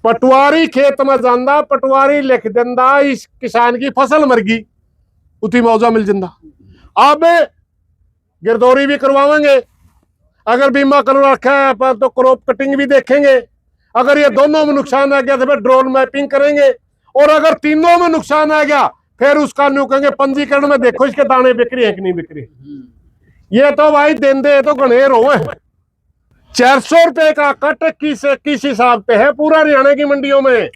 पटवारी खेत में जांदा, पटवारी लिख देंदा इस किसान की फसल मर गई, उतनी मुआवजा मिल जाता। अब गिरदौरी भी करवाएंगे, अगर बीमा करवा रखा है तो क्रॉप कटिंग भी देखेंगे। अगर ये दोनों में नुकसान आ गया तो फिर ड्रोन मैपिंग करेंगे, और अगर तीनों में नुकसान आ गया फिर उसका न्यू कहेंगे पंजीकरण में देखो इसके दाने बिक रहे हैं कि नहीं बिक रहे। ये तो भाई देंदे तो गणेर हो 400 रुपए का कट किस हिसाब पे है पूरा हरियाणा की मंडियों में।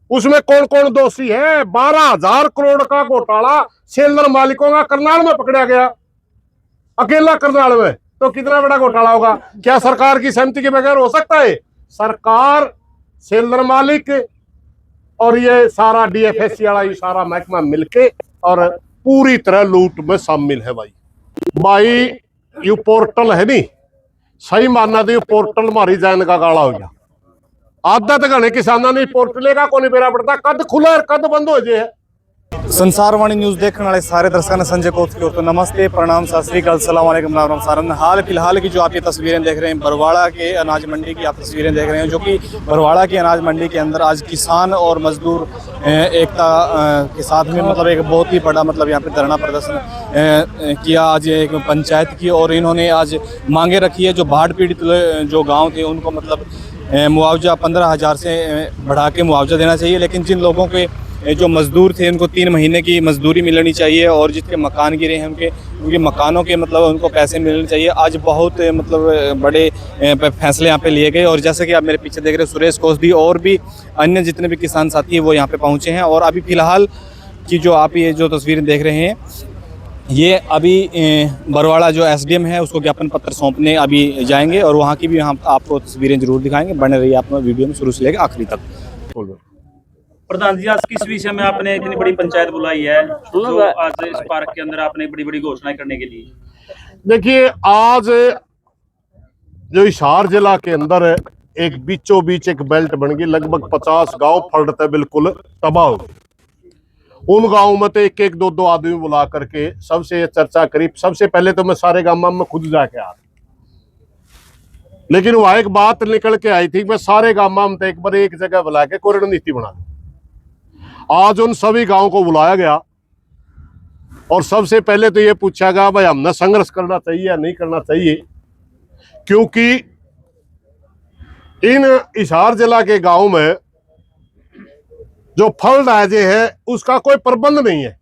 उसमें कौन कौन दोषी है? 12,000 करोड़ का घोटाला सेलर मालिकों का करनाल में पकड़ा गया, अकेला करनाल में। तो कितना बड़ा घोटाला होगा? क्या सरकार की सहमति के बगैर हो सकता है? सरकार, सेलर मालिक और ये सारा डीएफएससी वाला ये सारा महकमा मिलके और पूरी तरह लूट में शामिल है। भाई ये पोर्टल है नहीं, सही मानना तो ये पोर्टल मारी जान का गाला हो गया। आदत घने किसाना ने पोर्टले का कोनी बेरा पड़ता, कद खुला और कद बंद हो जाए। संसारवाणी न्यूज़ देखने वाले सारे दर्शकों ने संजय कोत की ओर तो नमस्ते, प्रणाम, सत श्री अकाल, अस्सलाम वालेकुम, राम राम सारन। हाल फिलहाल की जो आप ये तस्वीरें देख रहे हैं, बरवाड़ा के अनाज मंडी की आप तस्वीरें देख रहे हैं, जो कि बरवाड़ा की अनाज मंडी के अंदर आज किसान और मजदूर एकता के साथ में मतलब एक बहुत ही बड़ा मतलब यहाँ पे धरना प्रदर्शन किया आज एक पंचायत की। और इन्होंने आज मांगे रखी है, जो बाढ़ पीड़ित जो गाँव थे उनको मतलब मुआवजा 15,000 से बढ़ा के मुआवजा देना चाहिए। लेकिन जिन लोगों के जो मज़दूर थे उनको 3 महीने की मजदूरी मिलनी चाहिए, और जिसके मकान गिरे हैं उनके मकानों के मतलब उनको पैसे मिलने चाहिए। आज बहुत मतलब बड़े फैसले यहाँ पे लिए गए। और जैसे कि आप मेरे पीछे देख रहे हैं, सुरेश कोसदी और भी अन्य जितने भी किसान साथी हैं वो यहाँ पे पहुँचे हैं। और अभी फ़िलहाल की जो आप ये जो तस्वीरें देख रहे हैं, ये अभी बरवाड़ा जो एसडीएम है उसको ज्ञापन पत्र सौंपने अभी जाएंगे, और वहाँ की भी हम आपको तस्वीरें जरूर दिखाएंगे। बने रहिए आप वीडियो में शुरू से लेकर आखिरी तक। प्रधान जी, आज किस विषय में आपने इतनी बड़ी पंचायत बुलाई है, जो आज इस पार्क के अंदर आपने बड़ी बड़ी घोषणाएं करने के लिए? देखिए, आज जो हिसार जिला के अंदर एक बीचों बीच एक बेल्ट बन गई, लगभग 50 गांव फलते बिल्कुल तबाह हो गए। उन गांवों में तो एक एक दो दो आदमी बुला करके सबसे चर्चा करी। सबसे पहले तो मैं सारे गांव में खुद जाके आ, लेकिन वहां एक बात निकल के आई थी, मैं सारे गांव में तो एक बार एक जगह बुला के कोई रणनीति बना दी। आज उन सभी गांवों को बुलाया गया और सबसे पहले तो ये पूछा गया भाई हमने संघर्ष करना चाहिए या नहीं करना चाहिए, क्योंकि इन हिसार जिला के गांव में जो फल राजे है उसका कोई प्रबंध नहीं है।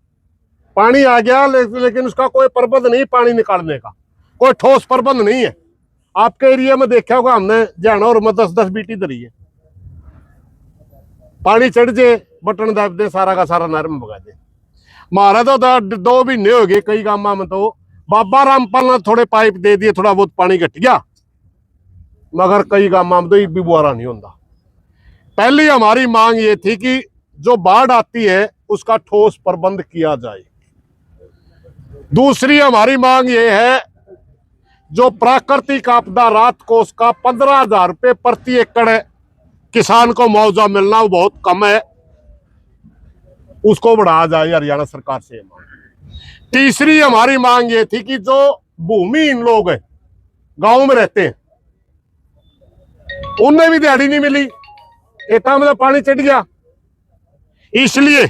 पानी आ गया लेकिन उसका कोई प्रबंध नहीं, पानी निकालने का कोई ठोस प्रबंध नहीं है। आपके एरिया में देखा होगा, हमने जाना और मैं 10-10 बीटी धरी है, पानी चढ़ जाए बटन दब दे सारा का सारा नहर में भगा दे। मारा तो 2 महीने हो गए कई गांव में, तो बाबा रामपाल ने थोड़े पाइप दे दिए, थोड़ा बहुत पानी घट गया, मगर कई गांव में तो एक भी बुआरा नहीं होता। पहली हमारी मांग ये थी कि जो बाढ़ आती है उसका ठोस प्रबंध किया जाए। दूसरी हमारी मांग ये है, जो प्राकृतिक आपदा राहत कोष का 15,000 रुपये प्रति एकड़ किसान को मुआवजा मिलना वो बहुत कम है, उसको बढ़ाया जाए हरियाणा सरकार से। तीसरी हमारी मांग ये थी कि जो भूमिहीन लोग हैं गांव में रहते हैं उन्हें भी दिहाड़ी नहीं मिली, इतना मतलब पानी चढ़ गया। इसलिए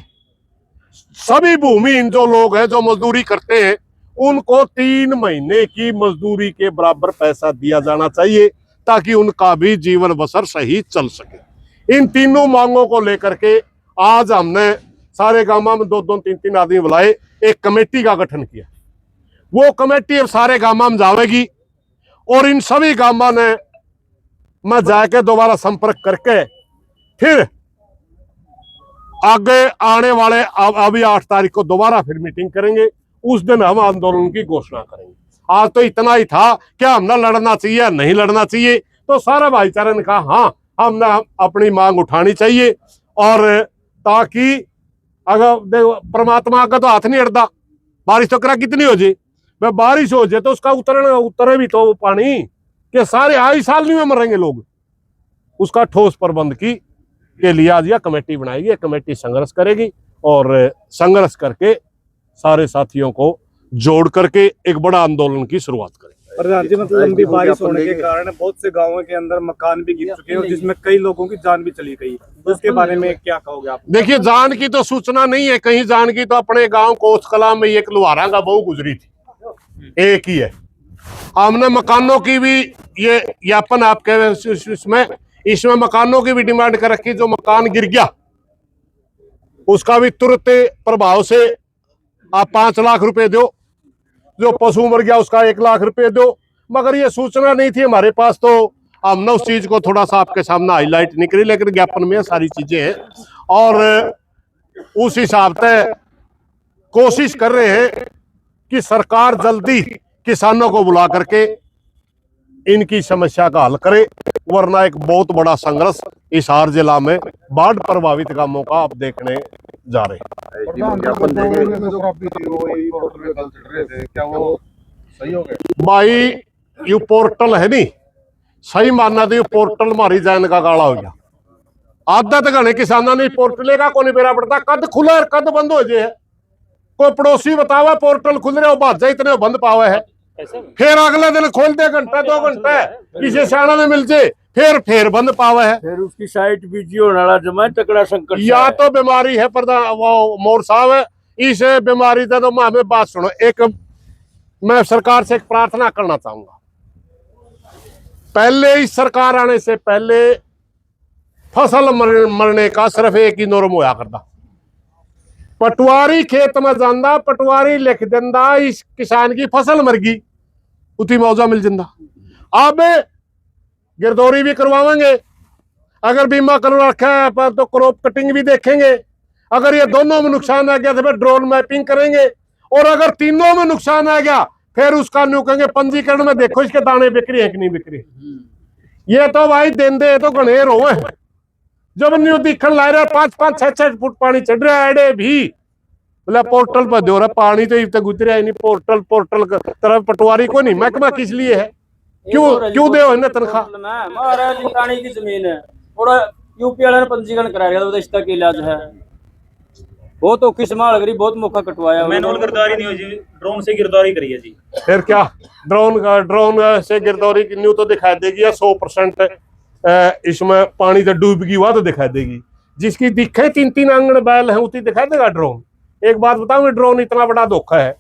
सभी भूमिहीन जो लोग हैं जो मजदूरी करते हैं उनको 3 महीने की मजदूरी के बराबर पैसा दिया जाना चाहिए, ताकि उनका भी जीवन बसर सही चल सके। इन तीनों मांगों को लेकर के आज हमने सारे गांव में 2-2, 3-3 आदमी बुलाए, एक कमेटी का गठन किया। वो कमेटी अब सारे गांव में जाएगी और इन सभी गांव ने मैं जाके दोबारा संपर्क करके फिर आगे आने वाले अभी 8 तारीख को दोबारा फिर मीटिंग करेंगे। उस दिन हम आंदोलन की घोषणा करेंगे। आज तो इतना ही था, क्या हमने लड़ना चाहिए या नहीं लड़ना चाहिए? तो सारा भाईचारा ने कहा हाँ, हमने अपनी मांग उठानी चाहिए, और ताकि अगर देखो परमात्मा का तो हाथ नहीं अड़ता, बारिश तो करा कितनी हो जाए, मैं बारिश हो जाए तो उसका उतरे भी तो पानी के सारे आई साल नहीं में मरेंगे लोग। उसका ठोस प्रबंध के लिए आज यह कमेटी बनाएगी। कमेटी संघर्ष करेगी और संघर्ष करके सारे साथियों को जोड़ करके एक बड़ा आंदोलन की शुरुआत करेंगे। प्रधान जी, मतलब लंबी बारिश होने के कारण बहुत से गांवों के अंदर मकान भी गिर चुके हैं और जिसमें कई लोगों की जान भी चली गई। उसके बारे में क्या कहोगे आप? देखिए, जान की तो सूचना नहीं है कहीं। जान की तो अपने गांव कोस कला में एक लुहारा का बहू गुजरी थी, एक ही है। हमने मकानों की भी ये ज्ञापन आपके इसमें मकानों की भी डिमांड कर रखी। जो मकान गिर गया उसका भी तुरंत प्रभाव से आप 5 लाख रुपए दो, जो पशु मर गया उसका 1 लाख रुपए दो। मगर ये सूचना नहीं थी हमारे पास, तो हमने उस चीज को थोड़ा सा आपके सामने हाईलाइट नहीं करी, लेकिन ज्ञापन में सारी चीजें हैं और उस हिसाब से कोशिश कर रहे हैं कि सरकार जल्दी किसानों को बुला करके इनकी समस्या का हल करे, वरना एक बहुत बड़ा संघर्ष हिसार जिला में बाढ़ प्रभावित गांवों का आप देखने जा रहे हैं। भाई यू पोर्टल है नहीं सही मानना, तो पोर्टल मारी जान का गाला हो गया। आदत घने किसानों ने पोर्टल का को नहीं बेरा पड़ता, कद खुला और कद बंद हो जाए। कोई पड़ोसी बतावा पोर्टल खुल रहे हो बाजा इतने बंद पावे है, फिर अगले दिन खोल दे घंटा 2 घंटा किसी सियाणा ने मिल जाए, फिर बंद पावे है, फिर उसकी साइट बिजी होने वाला जमा तकड़ा संकट या तो बीमारी है। प्रधान वो मोर साहब है, इस बीमारी का तो हमें बात सुनो। एक मैं सरकार से एक प्रार्थना करना चाहूंगा, पहले इस सरकार आने से पहले फसल मरने का सिर्फ एक ही नॉर्म होया करता, पटवारी खेत में जांदा पटवारी लिख देंदा इस किसान की फसल मर गई, उतनी मुआवजा मिल जाता। अब गिरदौरी भी करवाएंगे, अगर बीमा करवा रखा है तो क्रॉप कटिंग भी देखेंगे। अगर ये दोनों में नुकसान आ गया तो फिर ड्रोन मैपिंग करेंगे, और अगर तीनों में नुकसान आ गया फिर उसका न्यू कहेंगे पंजीकरण में देखो इसके दाने बिक्री है कि नहीं बिक्री। ये तो भाई दिन दे तो गणेर हो, जब न्यू दिखन ला रहा 5-5, 6-6 फुट पानी चढ़ रहा है भी, बोला पोर्टल पर दो रहा पानी तो इतना गुजरा ही नहीं। पोर्टल तरफ पटवारी को नहीं महकमा किस लिए है, क्यों दे हो तनख्वाह? महाराज पानी की जमीन है और यूपी वाले ने पंजीकरण कराया तो इसका क्या इलाज है? बहुत औखी संभाल करी, बहुत मौका कटवाया। मैनुअल गिरदारी नहीं हो जी, ड्रोन से गिरदारी करी है जी। फिर क्या ड्रोन से गिरदौरी की न्यू तो दिखा देगी, 100% इसमें पानी तो डूब गई हुआ तो दिखा देगी। जिसकी दिखे 3-3 आंगन बैल है उतनी दिखा देगा ड्रोन। एक बात बताऊं, ड्रोन इतना बड़ा धोखा है।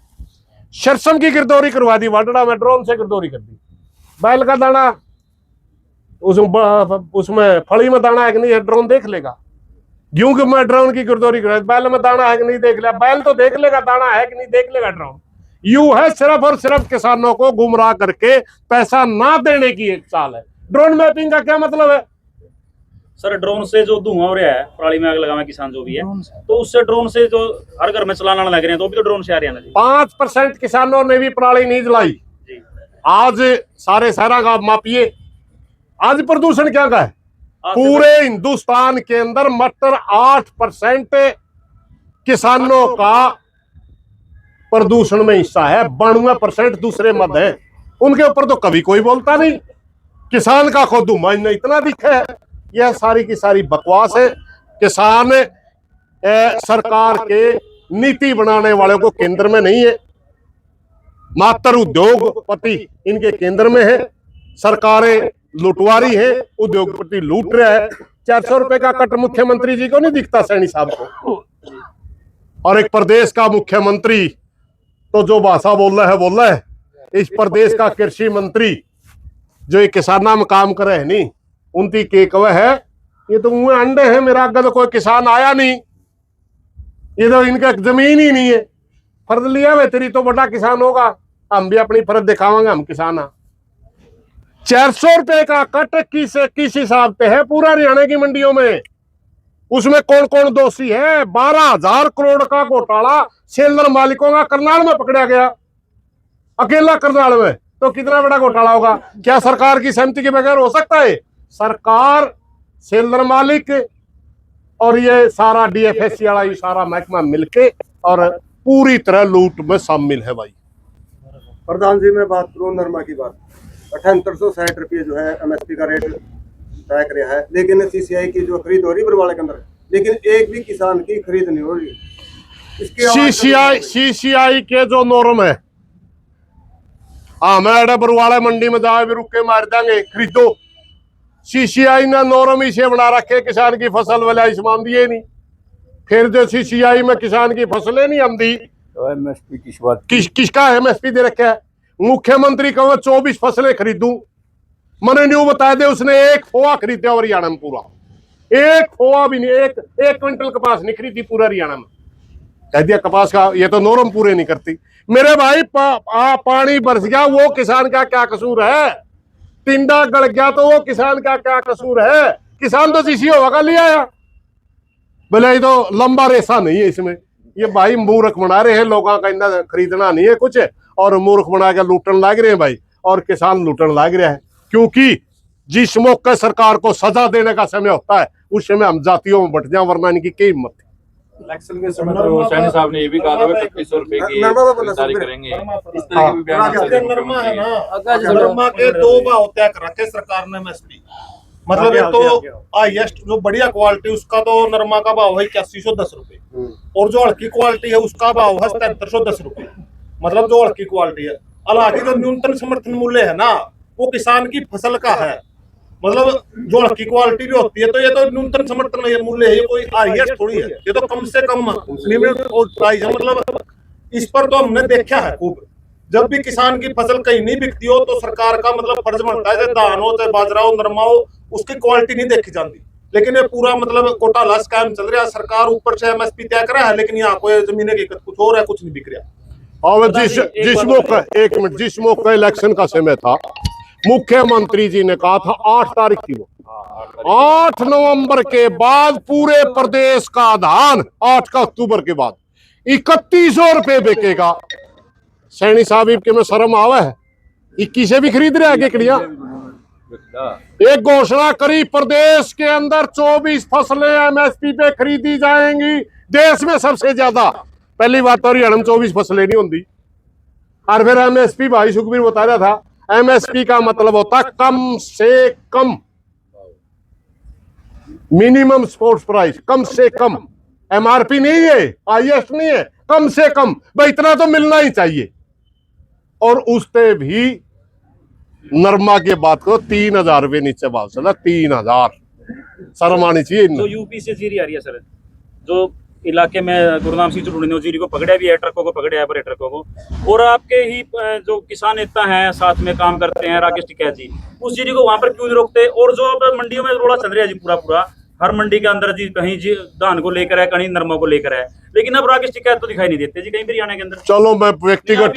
शरसम की गिरदौरी करवा दी वाडड़ा में, ड्रोन से गिरदौरी कर दी। बैल का दाना उसमें फली में दाना है कि नहीं है ड्रोन देख लेगा। गेहूं के में ड्रोन की गिरदौरी कर, बैल में दाना है कि नहीं देख लिया, बैल तो देख लेगा दाना है कि नहीं देख लेगा ड्रोन। यू है सिर्फ और सिर्फ किसानों को गुमराह करके पैसा ना देने की एक चाल है। ड्रोन मैपिंग का क्या मतलब है? सर ड्रोन से जो धुआं हो रहा है, पराली में आग लगावे किसान जो भी है, तो उससे ड्रोन से जो हर घर में चलाना लग रहे हैं तो भी तो ड्रोन से आ रहे हैं ना जी। 5% किसानों ने भी पराली नहीं जलाई। आज सारे शहर का मापिए, आज प्रदूषण क्या का है? पूरे हिंदुस्तान के अंदर मात्र 8% किसानों का प्रदूषण में हिस्सा है, 92% दूसरे मद है। उनके ऊपर तो कभी कोई बोलता नहीं। किसान का खुद धुआं इतना दिखा है। यह सारी की सारी बकवास है। किसान सरकार के नीति बनाने वाले को केंद्र में नहीं है, मात्र उद्योगपति इनके केंद्र में है। सरकारें लुटवारी है, उद्योगपति लूट रहा है। 400 रुपए का कट मुख्यमंत्री जी को नहीं दिखता, सैनी साहब को। और एक प्रदेश का मुख्यमंत्री तो जो भाषा बोल रहा है। इस प्रदेश का कृषि मंत्री जो एक किसाना में काम करे है नहीं, उनकी के कवे है ये तो मुंह अंडे है, मेरा अगर तो कोई किसान आया नहीं, ये तो इनका जमीन ही नहीं है। फर्ज लिया वे तेरी तो बड़ा किसान होगा, हम भी अपनी फर्ज दिखावांगे, हम किसान है। 400 रुपए का कट किस हिसाब से है पूरा हरियाणा की मंडियों में? उसमें कौन कौन दोषी है? 12,000 करोड़ का घोटाला सेलर मालिकों का करनाल में पकड़ा गया, अकेला करनाल में। तो कितना बड़ा घोटाला होगा? क्या सरकार की सहमति के बगैर हो सकता है? सरकार, सेलर मालिक और ये सारा डीएफएससी वाला ये सारा महकमा मिलके और पूरी तरह लूट में शामिल है भाई। प्रधान जी, मैं बात करूँ नरमा की बात, 7860 रुपये जो है एमएसपी का रेट तय कर है, लेकिन सीसीआई की जो खरीद हो रही बरवाड़े के अंदर, लेकिन एक भी किसान की खरीद नहीं हो रही। इसके सीसीआई के जो नॉर्म है हाँ मैं बरवाला मंडी में जाए भी रुक के मार देंगे, खरीदो। सीसीआई ने नॉर्म इसे बना रखे किसान की फसल वाला इसमान दिए नहीं, फिर जो सीसीआई में किसान की फसलें नहीं आंदी तो एमएसपी किस बात किसका एमएसपी दे रखा है? मुख्यमंत्री कहो 24 फसलें खरीदूं, मैंने न्यू बता दे उसने एक फोआ खरीदा हरियाणा में, पूरा एक फोआ भी नहीं, एक क्विंटल कपास नहीं खरीदी पूरा हरियाणा में। कह दिया कपास का ये तो नॉर्म पूरे नहीं करती। मेरे भाई पानी बरस गया वो किसान का क्या कसूर है? टिंडा गड़ गया तो वो किसान का क्या कसूर है? किसान तो सीसी होगा ले आया, बोले तो लंबा रेसा नहीं है इसमें। ये भाई मूर्ख बना रहे हैं, लोगों का इतना खरीदना नहीं है कुछ, और मूर्ख बना के लूटन लाग रहे हैं भाई, और किसान लूटन लाग रहा है। क्योंकि जिस मौके सरकार को सजा देने का समय होता है उस समय हम जातियों में बट जाए, वरना इनकी क्या हिम्मत है। इलेक्शन के समय तो सैनी साहब ने ये भी कहा था 2500 रुपए की खरीदारी करेंगे, इस तरह के भी बयान नरमा है ना, नरमा के 2 भाव तय कर रखे सरकार ने एमएसपी, मतलब एक तो हाईएस्ट जो बढ़िया क्वालिटी उसका तो नरमा का भाव है 8110 रुपए, और जो हल्की क्वालिटी है उसका भाव है 7310 रुपए, मतलब जो हल्की क्वालिटी है। हालांकि जो न्यूनतम समर्थन मूल्य है ना वो किसान की फसल का है, मतलब जो हल्की क्वालिटी भी होती है तो ये तो न्यूनतम समर्थन मूल्य है, ये कोई हाईएस्ट थोड़ी है, ये तो कम से कम लिमिट प्राइस है। मतलब इस पर तो हमने देखा है खूब, जब भी किसान की फसल कहीं नहीं बिकती हो तो सरकार का मतलब फर्ज बनता है, चाहे धान हो चाहे बाजरा हो नरमा हो, उसकी क्वालिटी नहीं देखी जाती। लेकिन ये पूरा मतलब घोटाला स्कैम चल रहा है, सरकार ऊपर से एमएसपी तय करा है लेकिन यहाँ कोई जमीन की कुछ और है, कुछ नहीं बिक रहा। और जिस मौके एक मिनट जिस मौके इलेक्शन का समय था, मुख्यमंत्री जी ने कहा था 8 तारीख की, वो 8 नवंबर के बाद पूरे प्रदेश का धान 8 का अक्टूबर के बाद 3100 रुपए बिकेगा। सैनी साहब के में शर्म आवा है, 21 भी खरीद रहे आगे कड़िया। एक घोषणा करी प्रदेश के अंदर 24 फसलें एमएसपी पे खरीदी जाएंगी, देश में सबसे ज्यादा। पहली बात तो हरियाणा में 24 फसलें नहीं होंगी, और फिर एमएसपी भाई सुखबीर बता रहा था, एमएसपी का मतलब होता कम से कम, मिनिमम सपोर्ट प्राइस, कम से कम। एमआरपी नहीं है, हाईएस्ट नहीं है, कम से कम भाई इतना तो मिलना ही चाहिए। और उस पे भी नरमा के बात को 3000 रुपये नीचे भाव चला, 3000 शर्म आनी चाहिए। जो यूपी से जीरी आ रही है सर, जो इलाके में गुरुनाम सिंह चुड़ूनी ने जीरी को पकड़ा भी है, ट्रकों को पकड़ा है, बड़े ट्रकों को, और आपके ही जो किसान नेता हैं साथ में काम करते हैं राकेश टिकैत जी, उस जीरी को वहां पर क्यों नहीं रोकते? और जो अब मंडियों में रोड़ा चल रहा है जी, पूरा हर मंडी के अंदर जी, कहीं जी धान को लेकर है, कहीं नरमा को लेकर है, लेकिन अब राकेश टिकैत तो दिखाई नहीं देते जी कहीं भी हरियाणा के अंदर। चलो मैं व्यक्तिगत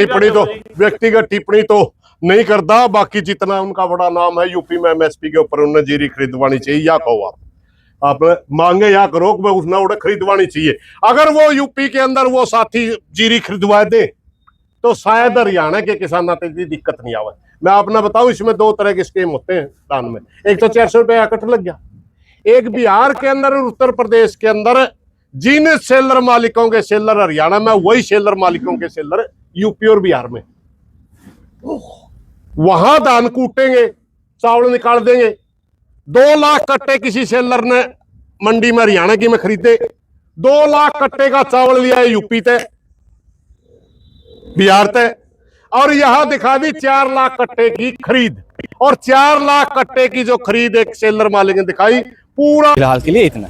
टिप्पणी तो नहीं करता, बाकी जितना उनका बड़ा नाम है यूपी में एमएसपी के ऊपर उन्हें जीरी खरीदवानी चाहिए, या कहो आप मांगे या करो उसने उन्हें खरीदवानी चाहिए। अगर वो यूपी के अंदर वो साथी जीरी खरीदवा दे तो शायद हरियाणा के किसानों को इतनी दिक्कत नहीं आवे। मैं आपने बताऊं इसमें 2 तरह के स्कीम होते हैं धान में, एक तो 400 रुपये इकट्ठ लग गया, एक बिहार के अंदर और उत्तर प्रदेश के अंदर जिन सेलर मालिकों के सेलर हरियाणा में, वही सेलर मालिकों के सेलर यूपी और बिहार में, वहां धान कूटेंगे, चावल निकाल देंगे। 2 लाख कट्टे किसी सेलर ने मंडी में हरियाणा की में खरीदे, 2 लाख कट्टे का चावल लिया है यूपी ते, बिहार ते, और यहां दिखा दी 4 लाख कट्टे की खरीद, और 4 लाख कट्टे की जो खरीद एक सेलर मालिक ने दिखाई। पूरा फिलहाल के लिए इतना।